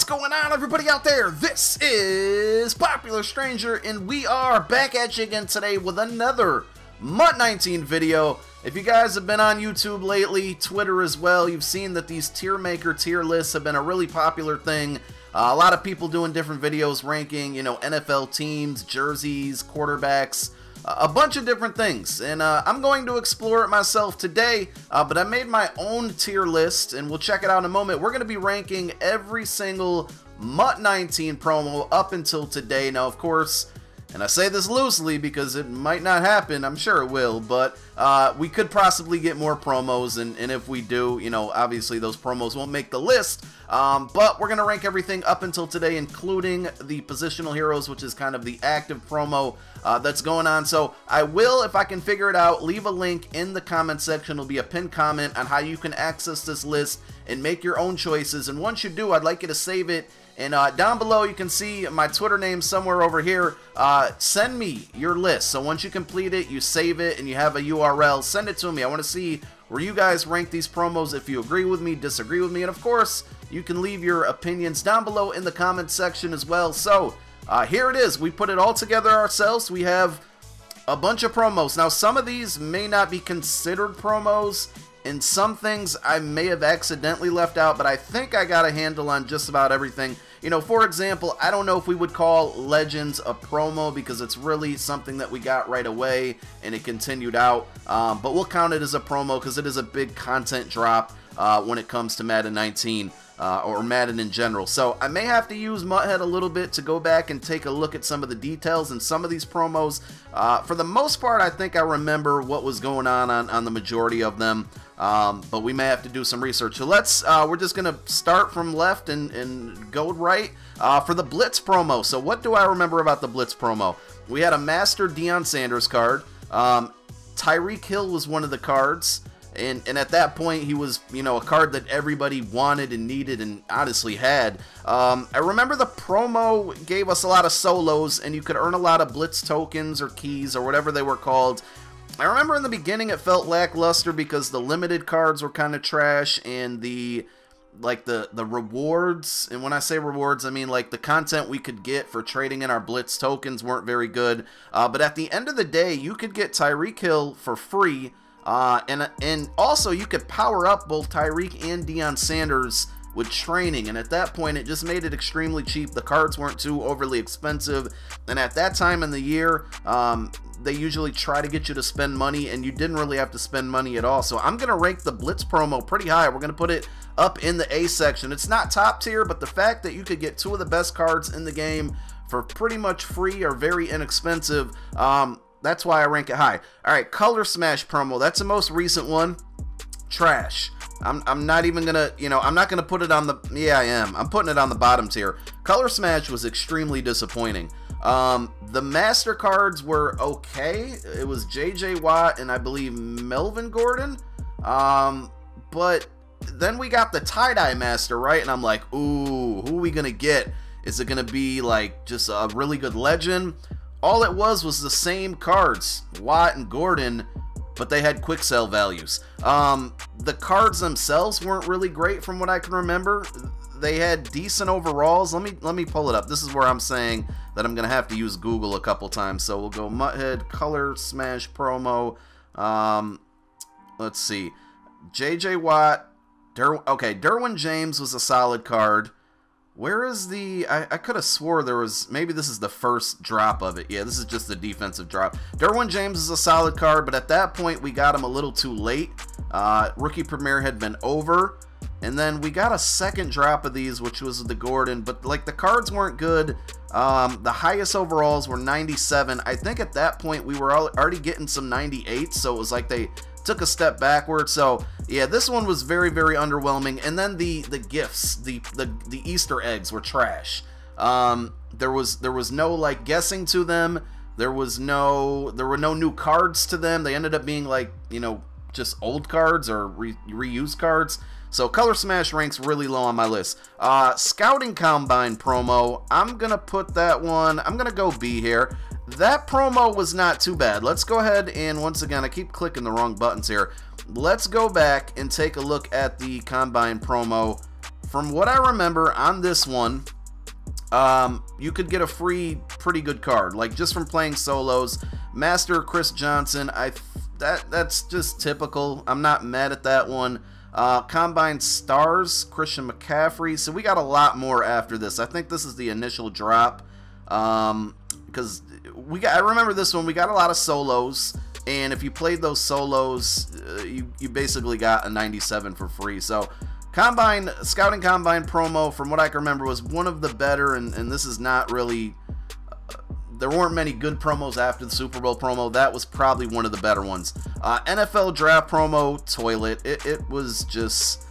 going on, everybody out there? This is Popular Stranger, and we are back at you again today with another MUT 19 video. If you guys have been on YouTube lately, Twitter as well, you've seen that these tier maker tier lists have been a really popular thing. A lot of people doing different videos ranking, you know, NFL teams, jerseys, quarterbacks, a bunch of different things, and I'm going to explore it myself today, but I made my own tier list, and we'll check it out in a moment. We're going to be ranking every single MUT 19 promo up until today. Now, of course, and I say this loosely because it might not happen, I'm sure it will, but we could possibly get more promos, and if we do, you know, obviously those promos won't make the list, but we're going to rank everything up until today, including the positional heroes, which is kind of the active promo that's going on. So I will, if I can figure it out, leave a link in the comment section. It'll be a pinned comment on how you can access this list and make your own choices, and once you do, I'd like you to save it. And down below, you can see my Twitter name somewhere over here. Send me your list. So once you complete it, you save it, and you have a URL, send it to me. I want to see where you guys rank these promos, if you agree with me, disagree with me. And of course, you can leave your opinions down below in the comment section as well. So here it is. We put it all together ourselves. We have a bunch of promos. Now, some of these may not be considered promos, and some things I may have accidentally left out, but I think I got a handle on just about everything. You know, for example, I don't know if we would call Legends a promo because it's really something that we got right away and it continued out, but we'll count it as a promo because it is a big content drop when it comes to Madden 19 or Madden in general. So I may have to use Muthead a little bit to go back and take a look at some of the details in some of these promos. For the most part, I think I remember what was going on the majority of them. But we may have to do some research. So let's, we're just going to start from left and go right for the Blitz promo. So what do I remember about the Blitz promo? We had a Master Deion Sanders card. Tyreek Hill was one of the cards. And at that point, he was, you know, a card that everybody wanted and needed and honestly had. I remember the promo gave us a lot of solos, and you could earn a lot of Blitz tokens or keys or whatever they were called. I remember in the beginning it felt lackluster because the limited cards were kind of trash, and the rewards, and when I say rewards, I mean like the content we could get for trading in our Blitz tokens weren't very good. But at the end of the day, you could get Tyreek Hill for free, and also you could power up both Tyreek and Deion Sanders with training, and at that point it just made it extremely cheap. The cards weren't too overly expensive, and at that time in the year, they usually try to get you to spend money, and you didn't really have to spend money at all. So I'm going to rank the Blitz promo pretty high. We're going to put it up in the A section. It's not top tier, but the fact that you could get two of the best cards in the game for pretty much free or very inexpensive, that's why I rank it high. All right, Color Smash promo. That's the most recent one. Trash. I'm not even gonna, you know, I'm not gonna put it on the, yeah, I am. I'm putting it on the bottom tier. Color Smash was extremely disappointing. The Master cards were okay. It was JJ Watt and I believe Melvin Gordon. But then we got the tie-dye Master, right? And I'm like, ooh, who are we gonna get? Is it gonna be like just a really good legend? All it was the same cards, Watt and Gordon, but they had quick sell values. The cards themselves weren't really great from what I can remember. They had decent overalls. Let me pull it up. This is where I'm saying that I'm gonna have to use Google a couple times. So we'll go Muthead Color Smash promo. Let's see, JJ Watt. Okay, Derwin James was a solid card. Where is the, I could have swore there was, maybe this is the first drop of it. Yeah, this is just the defensive drop. Derwin James is a solid card, but at that point we got him a little too late. Rookie Premiere had been over, and then we got a second drop of these, which was the Gordon, but like the cards weren't good. The highest overalls were 97. I think at that point we were already getting some 98s, so it was like they took a step backward. So yeah, this one was very, very underwhelming. And then the gifts, the Easter eggs were trash. There was no like guessing to them. There were no new cards to them. They ended up being like, you know, just old cards or reused cards. So Color Smash ranks really low on my list. Scouting Combine promo, I'm gonna put that one, I'm gonna go B here. That promo was not too bad. Let's go ahead and, once again, I keep clicking the wrong buttons here. Let's go back and take a look at the Combine promo from what I remember on this one, you could get a free pretty good card, like just from playing solos. Master Chris Johnson, that's just typical. I'm not mad at that one. Combine Stars, Christian McCaffrey. So we got a lot more after this. I think this is the initial drop, because I remember this one. We got a lot of solos, and if you played those solos, you basically got a 97 for free. So Scouting Combine promo, from what I can remember, was one of the better, and this is not really, there weren't many good promos after the Super Bowl promo. That was probably one of the better ones. NFL Draft promo, toilet. It was just,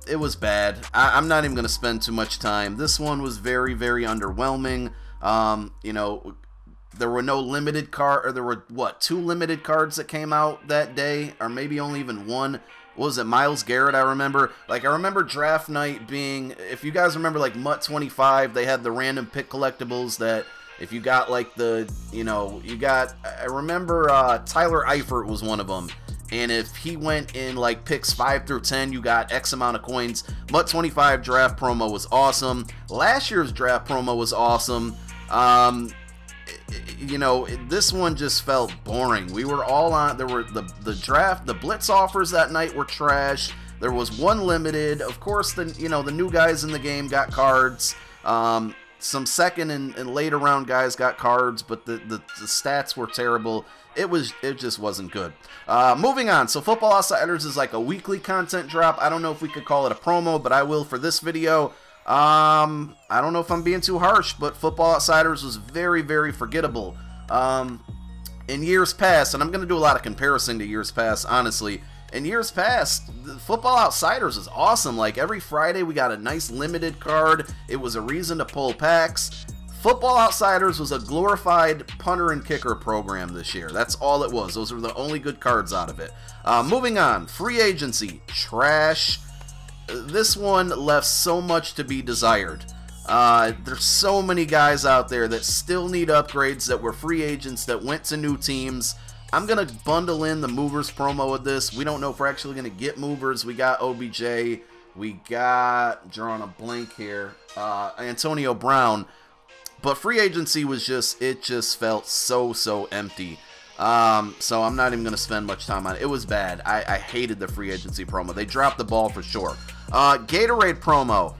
it was bad. I'm not even going to spend too much time. This one was very, very underwhelming. You know, there were no limited or there were, what, 2 limited cards that came out that day, or maybe only even one. What was it, Myles Garrett? I remember draft night being, if you guys remember, like MUT 25, they had the random pick collectibles that if you got like the, you know, I remember Tyler Eifert was one of them, and if he went in like picks 5 through 10, you got X amount of coins. MUT 25 draft promo was awesome. Last year's draft promo was awesome. You know, this one just felt boring. We were all on, there were the blitz offers that night were trash. There was one limited. Of course, the new guys in the game got cards. Some second and later round guys got cards, but the stats were terrible. It just wasn't good. Moving on. So Football Outsiders is like a weekly content drop. I don't know if we could call it a promo, but I will for this video. I don't know if I'm being too harsh, but Football Outsiders was very, very forgettable. In years past, and I'm going to do a lot of comparison to years past, honestly. In years past, the Football Outsiders was awesome. Like, every Friday we got a nice limited card. It was a reason to pull packs. Football Outsiders was a glorified punter and kicker program this year. That's all it was. Those were the only good cards out of it. Moving on, free agency, trash. This one left so much to be desired. There's so many guys out there that still need upgrades, that were free agents, that went to new teams. I'm going to bundle in the Movers promo with this. We don't know if we're actually going to get Movers. We got OBJ. We got, drawing a blank here, Antonio Brown. But free agency was just, it just felt so empty. So I'm not even going to spend much time on it. It was bad. I hated the free agency promo. They dropped the ball for sure. Gatorade promo.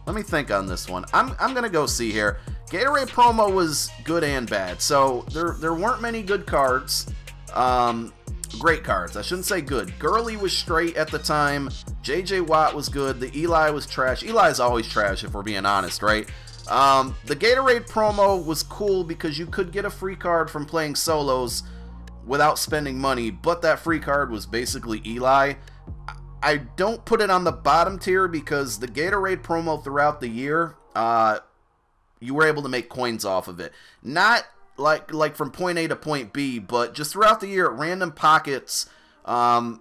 Let me think on this one. I'm going to go see here. Gatorade promo was good and bad. So there weren't many good cards. Great cards. I shouldn't say good. Gurley was straight at the time. J.J. Watt was good. The Eli was trash. Eli's always trash if we're being honest, right? The Gatorade promo was cool because you could get a free card from playing solos without spending money, but that free card was basically Eli. I don't put it on the bottom tier because the Gatorade promo throughout the year, you were able to make coins off of it. Not like from point A to point B, but just throughout the year at random pockets. I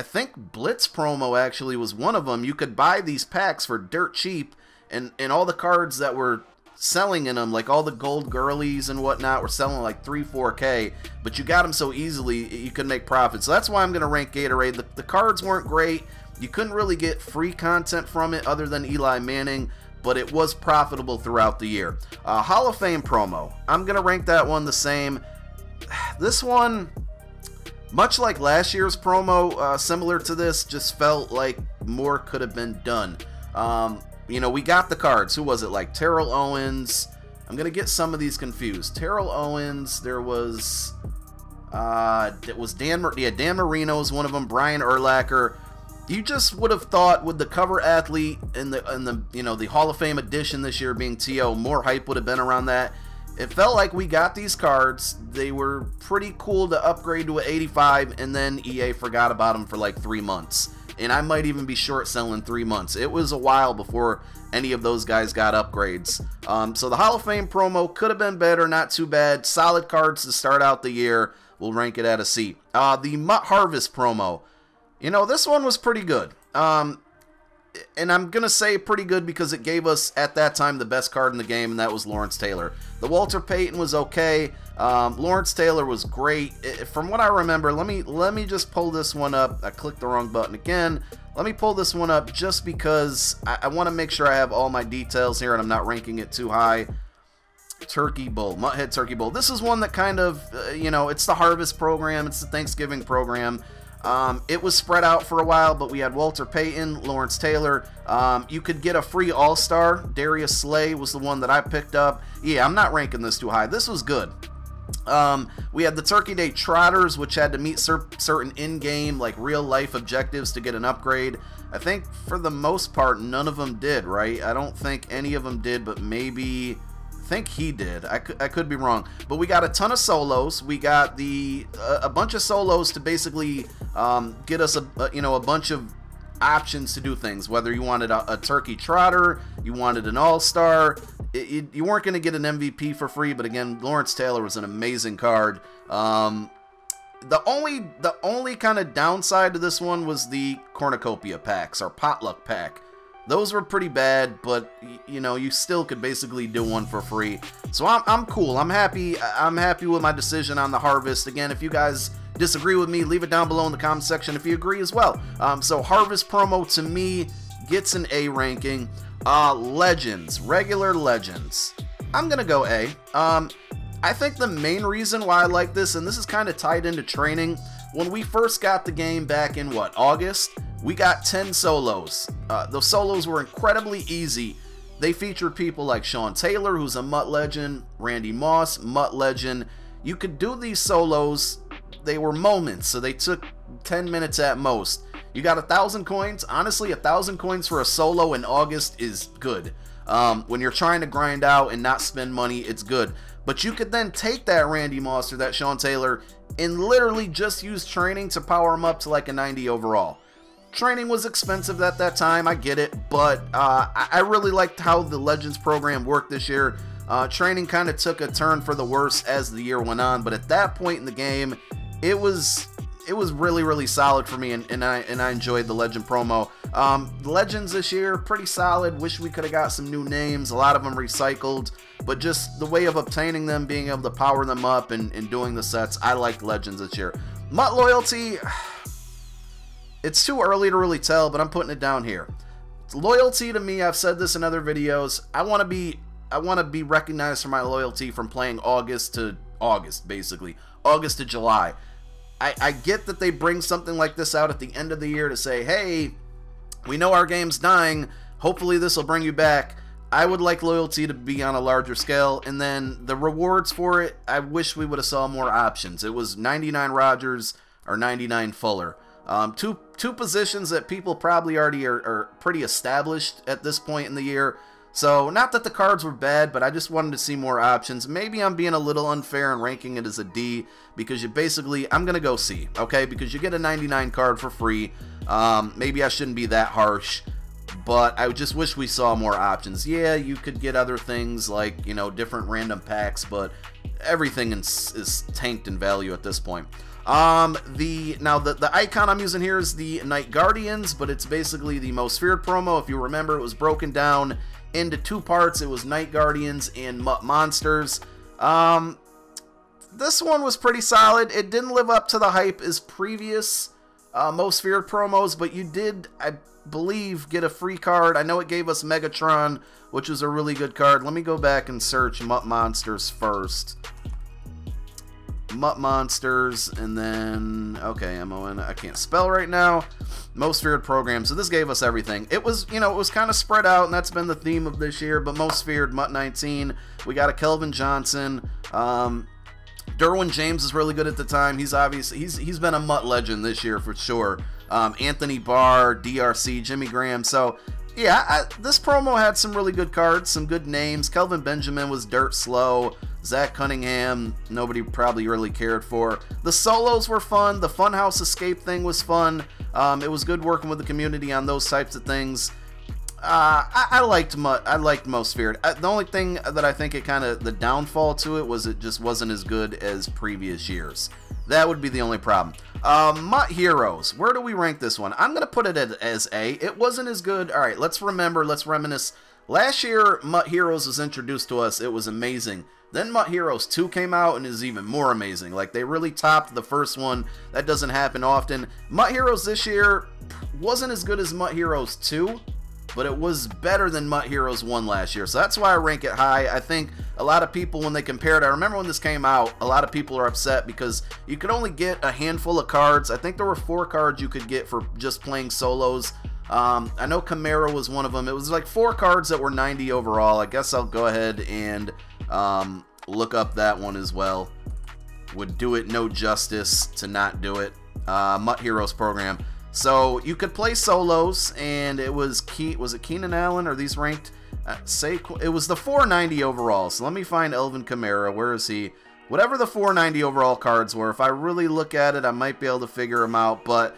think Blitz promo actually was one of them. You could buy these packs for dirt cheap, and all the cards that were selling in them, like all the gold Gurleys and whatnot, were selling like 3-4K, but you got them so easily you could make profits. So that's why I'm going to rank Gatorade. The cards weren't great. You couldn't really get free content from it other than Eli Manning, but it was profitable throughout the year. Hall of Fame promo. I'm going to rank that one the same. This one, much like last year's promo, similar to this, just felt like more could have been done. You know, we got the cards. Who was it? Like Terrell Owens. I'm going to get some of these confused. Terrell Owens. There was... it was Dan Marino was one of them. Brian Urlacher. You just would have thought with the cover athlete and the you know, the Hall of Fame edition this year being T.O., more hype would have been around that. It felt like we got these cards. They were pretty cool to upgrade to an 85, and then EA forgot about them for like 3 months. And I might even be short selling 3 months. It was a while before any of those guys got upgrades. So the Hall of Fame promo could have been better, not too bad. Solid cards to start out the year. We'll rank it at a C. The Mutt Harvest promo. You know, this one was pretty good. And I'm going to say pretty good because it gave us, at that time, the best card in the game, and that was Lawrence Taylor. The Walter Payton was okay. Lawrence Taylor was great. From what I remember, let me just pull this one up. I clicked the wrong button again. Let me pull this one up just because I want to make sure I have all my details here and I'm not ranking it too high. Turkey Bowl, Mutthead Turkey Bowl. This is one that kind of, you know, it's the Harvest program, it's the Thanksgiving program. It was spread out for a while, but we had Walter Payton, Lawrence Taylor. You could get a free All-Star. Darius Slay was the one that I picked up. Yeah, I'm not ranking this too high. This was good. We had the Turkey Day Trotters, which had to meet certain in-game, like real-life objectives to get an upgrade. I think for the most part, none of them did, right? I don't think any of them did, but maybe... I think he did. I could be wrong, but we got a ton of solos. We got a bunch of solos to basically get us a bunch of options to do things. Whether you wanted a turkey trotter, you wanted an all-star, you weren't going to get an MVP for free. But again, Lawrence Taylor was an amazing card. The only kind of downside to this one was the cornucopia packs or potluck pack. Those were pretty bad, but you know, you still could basically do one for free. So I'm cool. I'm happy with my decision on the Harvest. Again, if you guys disagree with me, leave it down below in the comment section if you agree as well. So Harvest promo to me gets an A ranking. Legends, regular Legends, I'm gonna go A. I think the main reason why I like this, and this is kind of tied into training, when we first got the game back in what, August, we got 10 solos. Those solos were incredibly easy. They featured people like Sean Taylor, who's a MUT legend, Randy Moss, MUT legend. You could do these solos. They were moments, so they took 10 minutes at most. You got 1,000 coins. Honestly, 1,000 coins for a solo in August is good. When you're trying to grind out and not spend money, it's good. But you could then take that Randy Moss or that Sean Taylor and literally just use training to power them up to like a 90 overall. Training was expensive at that time, I get it, but I really liked how the Legends program worked this year. Training kind of took a turn for the worse as the year went on, but at that point in the game, it was really, really solid for me, and I enjoyed the Legend promo. The Legends this year, pretty solid. Wish we could have got some new names, a lot of them recycled, but just the way of obtaining them, being able to power them up and doing the sets, I liked Legends this year. MUT Loyalty... It's too early to really tell, but I'm putting it down here. Loyalty to me, I've said this in other videos, I want to be recognized for my loyalty from playing August to August, basically. August to July. I get that they bring something like this out at the end of the year to say, hey, we know our game's dying, hopefully this will bring you back. I would like loyalty to be on a larger scale, and then the rewards for it, I wish we would have saw more options. It was 99 Rogers or 99 Fuller. Two positions that people probably already are pretty established at this point in the year. So, not that the cards were bad, but I just wanted to see more options. Maybe I'm being a little unfair and ranking it as a D, because you basically, I'm going to go C, okay? Because you get a 99 card for free. Maybe I shouldn't be that harsh, but I just wish we saw more options. Yeah, you could get other things like, you know, different random packs, but everything is tanked in value at this point. The icon I'm using here is the Night Guardians, but it's basically the Most Feared promo. If you remember, it was broken down into two parts. It was Night Guardians and MUT Monsters. This one was pretty solid. It didn't live up to the hype as previous Most Feared promos, but you did, I believe, get a free card. I know it gave us Megatron, which was a really good card. Let me go back and search MUT Monsters first. MUT Monsters, and then, okay, M-O-N, I can't spell right now, Most Feared program. So this gave us everything. It was, you know, it was kind of spread out, and that's been the theme of this year, but Most Feared, MUT 19, we got a Kelvin Johnson, Derwin James is really good at the time. He's obviously, he's been a MUT legend this year for sure. Anthony Barr, DRC, Jimmy Graham, so... Yeah, this promo had some really good cards, some good names. Kelvin Benjamin was dirt slow. Zach Cunningham, nobody probably really cared for. The solos were fun. The Funhouse Escape thing was fun. It was good working with the community on those types of things. I liked Most Feared. The only thing that I think the downfall to it was it just wasn't as good as previous years. That would be the only problem. MUT Heroes. Where do we rank this one? I'm going to put it as A. It wasn't as good. All right, let's reminisce. Last year, MUT Heroes was introduced to us. It was amazing. Then MUT Heroes 2 came out and is even more amazing. Like, they really topped the first one. That doesn't happen often. MUT Heroes this year wasn't as good as MUT Heroes 2, but it was better than MUT Heroes 1 last year. So that's why I rank it high. I think a lot of people, when they compared, I remember when this came out, a lot of people are upset because you could only get a handful of cards. I think there were 4 cards you could get for just playing solos. I know Chimera was one of them. It was like 4 cards that were 90 overall. I guess I'll go ahead and look up that one as well. Would do it no justice to not do it. MUT Heroes program. So you could play solos, and it was was it Keenan Allen? Are these ranked? It was the 490 overall. So let me find Elvin Chimera. Where is he? Whatever the 490 overall cards were, if I really look at it, I might be able to figure them out. But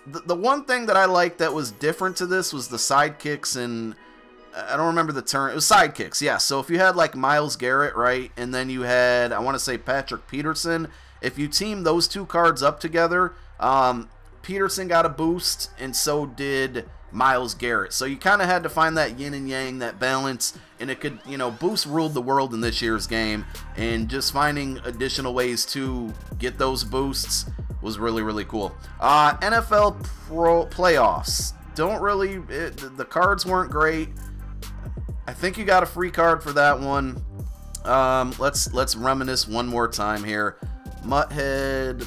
the one thing that I liked that was different to this was the sidekicks, and I don't remember the term. It was sidekicks, yeah. So if you had like Myles Garrett, right, and then you had, I want to say, Patrick Peterson, if you team those 2 cards up together, Peterson got a boost, and so did Myles Garrett. So you kind of had to find that yin and yang, that balance, and it could, you know, Boost ruled the world in this year's game, and just finding additional ways to get those boosts was really, really cool. NFL Pro Playoffs. Don't really, the cards weren't great. I think you got a free card for that one. Let's reminisce one more time here. Mutthead,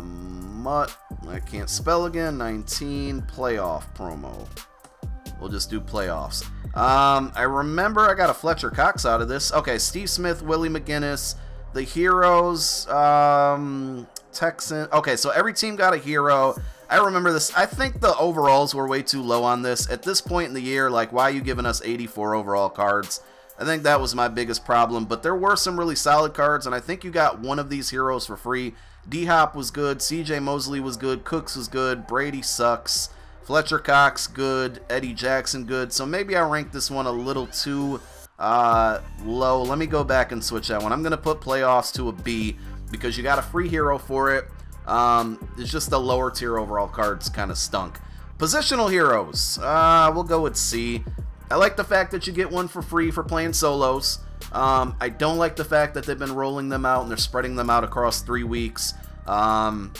Mutt, I can't spell again, 19 playoff promo. We'll just do playoffs. I remember I got a Fletcher Cox out of this. Okay, Steve Smith, Willie McGinnis, the Heroes, Texan. Okay, so every team got a hero. I remember this. I think the overalls were way too low on this. At this point in the year, like, why are you giving us 84 overall cards? I think that was my biggest problem, but there were some really solid cards, and I think you got one of these heroes for free. D-Hop was good, CJ Mosley was good, Cooks was good, Brady sucks, Fletcher Cox good, Eddie Jackson good, so maybe I ranked this one a little too low. Let me go back and switch that one. I'm going to put playoffs to a B because you got a free hero for it. It's just the lower tier overall cards kind of stunk. Positional heroes, we'll go with C. I like the fact that you get one for free for playing solos. I don't like the fact that they've been rolling them out and they're spreading them out across 3 weeks. That's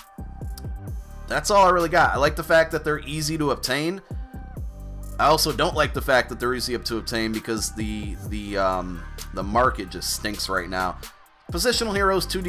all I really got. I like the fact that they're easy to obtain. I also don't like the fact that they're easy to obtain because the market just stinks right now. Positional heroes to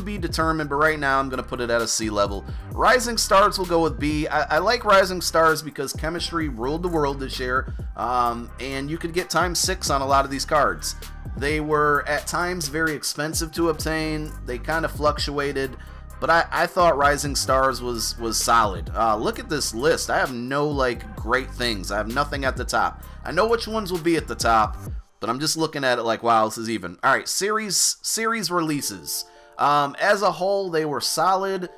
be determined, but right now I'm going to put it at a C level. Rising Stars will go with B. I like Rising Stars because chemistry ruled the world this year, and you could get ×6 on a lot of these cards. They were at times very expensive to obtain. They kind of fluctuated, but I thought Rising Stars was solid. Look at this list. I have no like great things. I have nothing at the top. I know which ones will be at the top, but I'm just looking at it like, wow, this is even. All right, series releases. As a whole, they were solid.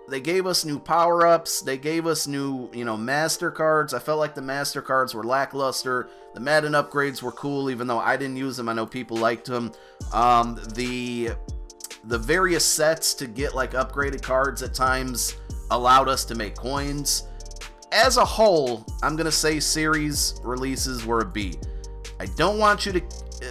They gave us new power-ups. They gave us new, master cards. I felt like the master cards were lackluster. The Madden upgrades were cool, even though I didn't use them. I know people liked them. The various sets to get like upgraded cards at times allowed us to make coins. As a whole, I'm gonna say series releases were a B. I don't want you to,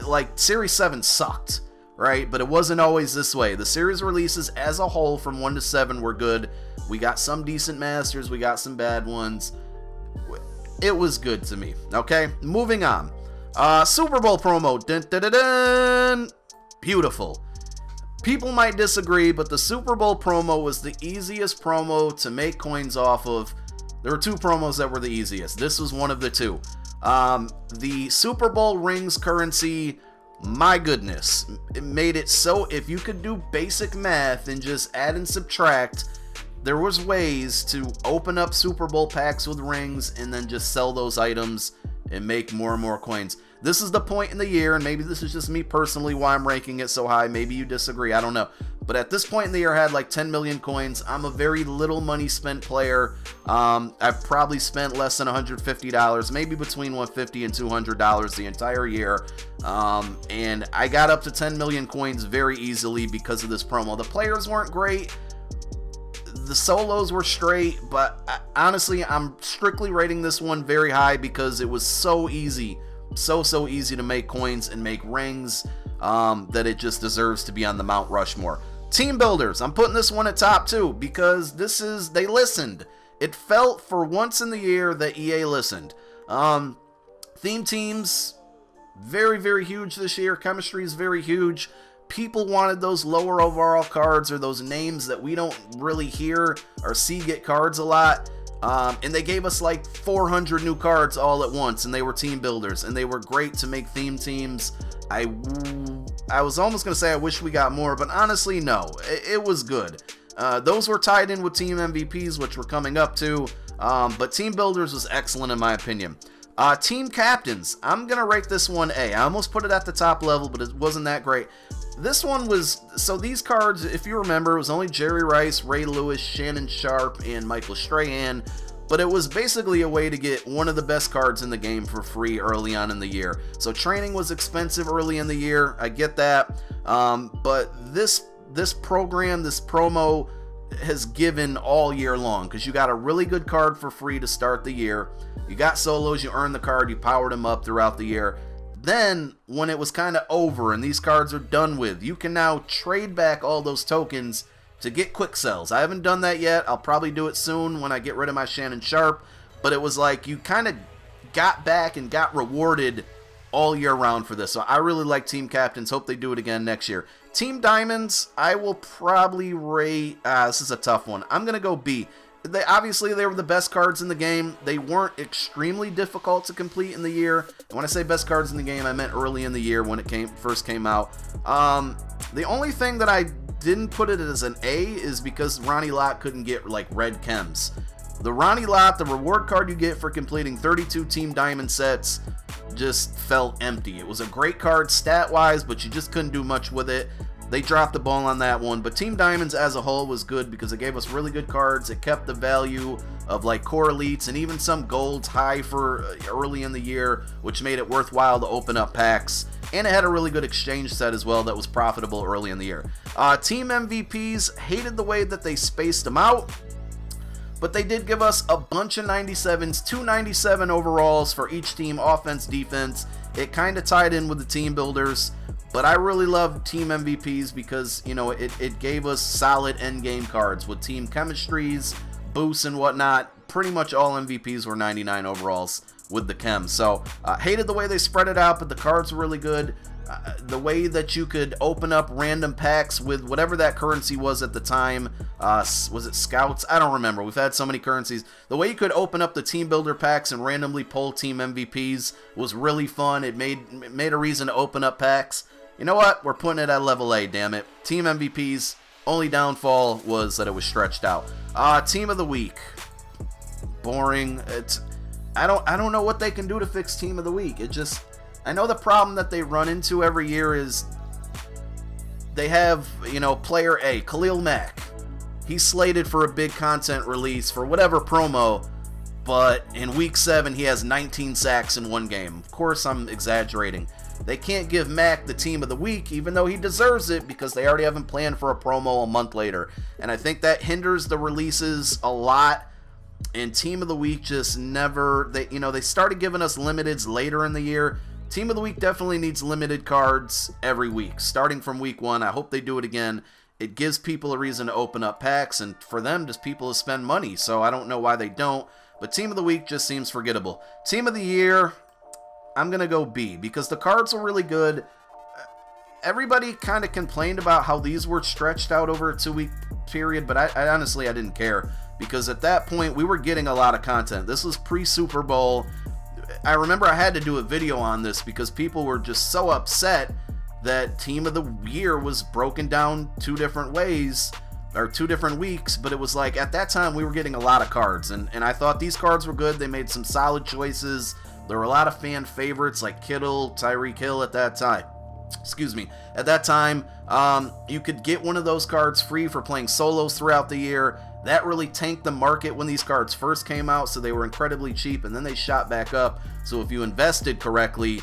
like, Series 7 sucked, right? But it wasn't always this way. The series releases as a whole from 1 to 7 were good. We got some decent masters. We got some bad ones. It was good to me, okay? Moving on. Super Bowl promo. Dun, dun, dun, dun. Beautiful. People might disagree, but the Super Bowl promo was the easiest promo to make coins off of. There were 2 promos that were the easiest. This was one of the 2. The Super Bowl rings currency, my goodness, it made it so if you could do basic math and just add and subtract, there was ways to open up Super Bowl packs with rings and then just sell those items and make more and more coins. This is the point in the year, and maybe this is just me personally why I'm ranking it so high. Maybe you disagree, I don't know. But at this point in the year, I had like 10 million coins. I'm a very little money spent player. I've probably spent less than $150, maybe between $150 and $200 the entire year. And I got up to 10 million coins very easily because of this promo. The players weren't great. The solos were straight, but honestly, I'm strictly rating this one very high because it was so easy, so easy to make coins and make rings, that it just deserves to be on the Mount Rushmore. Team builders, I'm putting this one at top 2 because they listened. It felt for once in the year that EA listened. Theme teams, very huge this year. Chemistry is very huge. People wanted those lower overall cards or those names that we don't really hear or see get cards a lot. And they gave us like 400 new cards all at once, and they were team builders, and they were great to make theme teams. I was almost going to say I wish we got more, but honestly, no. It was good. Those were tied in with team MVPs, which we're coming up to, but team builders was excellent in my opinion. Team captains, I'm going to rate this one A. I almost put it at the top level, but it wasn't that great. This one was, so these cards, if you remember, it was only Jerry Rice, Ray Lewis, Shannon Sharp, and Michael Strahan, but it was basically a way to get one of the best cards in the game for free early on in the year. So training was expensive early in the year, I get that, but this program, this promo has given all year long, because you got a really good card for free to start the year. You got solos, you earned the card, you powered them up throughout the year. Then, when it was kind of over and these cards are done with, you can now trade back all those tokens to get quick sells. I haven't done that yet. I'll probably do it soon when I get rid of my Shannon Sharp. But it was like you kind of got back and got rewarded all year round for this. So I really like Team Captains. Hope they do it again next year. Team Diamonds, I will probably rate... this is a tough one. I'm going to go B. Obviously, they were the best cards in the game. They weren't extremely difficult to complete in the year. And when I say best cards in the game, I meant early in the year when it first came out. The only thing that I didn't put it as an A is because Ronnie Lott couldn't get like red chems. The Ronnie Lott, the reward card you get for completing 32 Team Diamond sets, just felt empty. It was a great card stat-wise, but you just couldn't do much with it. They dropped the ball on that one, but Team Diamonds as a whole was good because it gave us really good cards. It kept the value of like core elites and even some golds high for early in the year, which made it worthwhile to open up packs. And it had a really good exchange set as well that was profitable early in the year. Team MVPs, hated the way that they spaced them out, but they did give us a bunch of 97s, 297 overalls for each team, offense, defense. It kind of tied in with the team builders. But I really love Team MVPs because, you know, it gave us solid endgame cards with team chemistries, boosts, and whatnot. Pretty much all MVPs were 99 overalls with the chem. So, hated the way they spread it out, but the cards were really good. The way that you could open up random packs with whatever that currency was at the time. Was it Scouts? I don't remember. We've had so many currencies. The way you could open up the team builder packs and randomly pull team MVPs was really fun. It made a reason to open up packs. You know what? We're putting it at level A, damn it. Team MVPs, only downfall was that it was stretched out. Team of the week. Boring. I don't know what they can do to fix Team of the week. I know the problem that they run into every year is they have, you know, player A, Khalil Mack. He's slated for a big content release for whatever promo, but in week 7 he has 19 sacks in one game. Of course, I'm exaggerating. They can't give Mac the team of the week, even though he deserves it, because they already have him planned for a promo a month later. And I think that hinders the releases a lot. And team of the week just never, they started giving us limiteds later in the year. Team of the week definitely needs limited cards every week, starting from week 1. I hope they do it again. It gives people a reason to open up packs, and for them, just people to spend money. So I don't know why they don't. But team of the week just seems forgettable. Team of the year, I'm going to go B, because the cards are really good. Everybody kind of complained about how these were stretched out over a 2-week period, but I honestly didn't care, because at that point we were getting a lot of content. This was pre-Super Bowl. I remember I had to do a video on this because people were just so upset that Team of the Year was broken down 2 different ways, or 2 different weeks, but it was like at that time we were getting a lot of cards, and I thought these cards were good. They made some solid choices. There were a lot of fan favorites like Kittle, Tyreek Hill at that time. Excuse me. At that time, you could get one of those cards free for playing solos throughout the year. That really tanked the market when these cards first came out, so they were incredibly cheap, and then they shot back up. So if you invested correctly,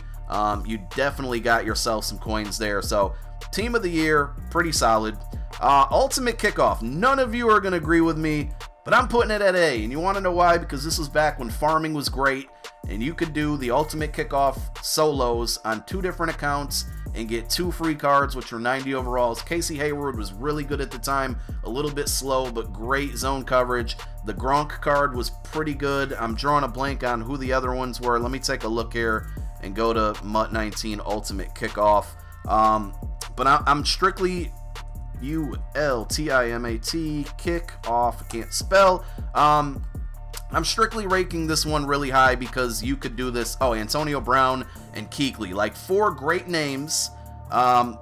you definitely got yourself some coins there. So Team of the Year, pretty solid. Ultimate Kickoff. None of you are going to agree with me, but I'm putting it at A. And you want to know why? Because this was back when farming was great, and you could do the Ultimate Kickoff solos on 2 different accounts and get 2 free cards, which were 90 overalls. Casey Hayward was really good at the time, a little bit slow, but great zone coverage. The Gronk card was pretty good. I'm drawing a blank on who the other ones were. Let me take a look here and go to MUT 19 Ultimate Kickoff. But I'm strictly ULTIMAT Kickoff. I can't spell. I'm strictly ranking this one really high because you could do this. Oh, Antonio Brown and Kuechly, like 4 great names. I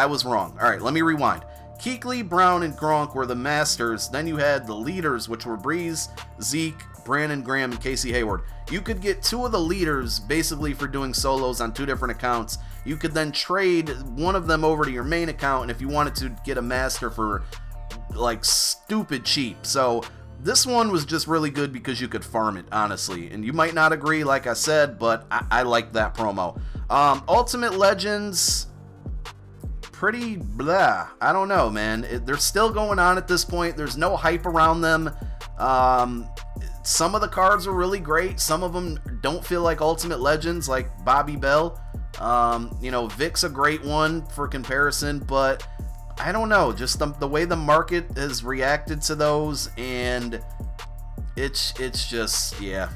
was wrong. All right, let me rewind. Kuechly, Brown, and Gronk were the masters. Then you had the leaders, which were Breeze, Zeke, Brandon Graham, and Casey Hayward. You could get 2 of the leaders basically for doing solos on 2 different accounts. You could then trade one of them over to your main account, and if you wanted to get a master for like stupid cheap. So this one was just really good because you could farm it, honestly. And you might not agree, like I said, but I like that promo. Ultimate Legends, pretty blah. I don't know, man. They're still going on at this point. There's no hype around them. Some of the cards are really great. Some of them don't feel like Ultimate Legends, like Bobby Bell. You know, Vic's a great one for comparison, but I don't know, just the way the market has reacted to those, and it's just, yeah,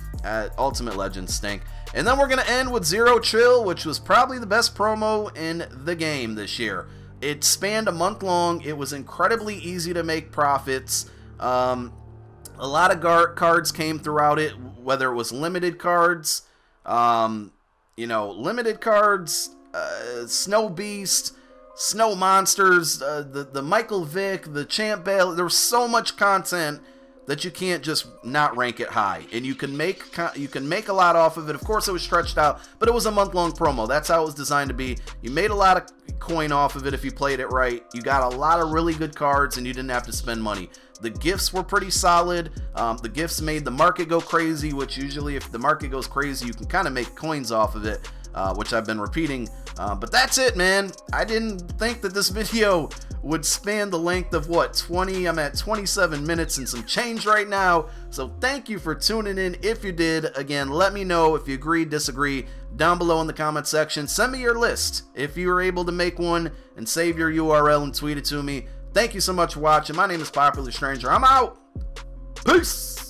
Ultimate Legends stink. And then we're going to end with Zero Chill, which was probably the best promo in the game this year. It spanned a month long. It was incredibly easy to make profits. A lot of cards came throughout it, whether it was limited cards, limited cards, Snow Beast, Snow Monsters, the Michael Vick, the Champ Bailey. There's so much content that you can't just not rank it high, and you can make a lot off of it. Of course, it was stretched out, but it was a month-long promo. That's how it was designed to be. You made a lot of coin off of it if you played it right. You got a lot of really good cards, and you didn't have to spend money. The gifts were pretty solid. The gifts made the market go crazy, which usually if the market goes crazy, you can kind of make coins off of it, which I've been repeating. But that's it, man. I didn't think that this video would span the length of what, I'm at 27 minutes and some change right now. So thank you for tuning in. If you did, again, let me know if you agree, disagree down below in the comment section. Send me your list if you were able to make one, and save your URL and tweet it to me. Thank you so much for watching. My name is Popular Stranger. I'm out. Peace.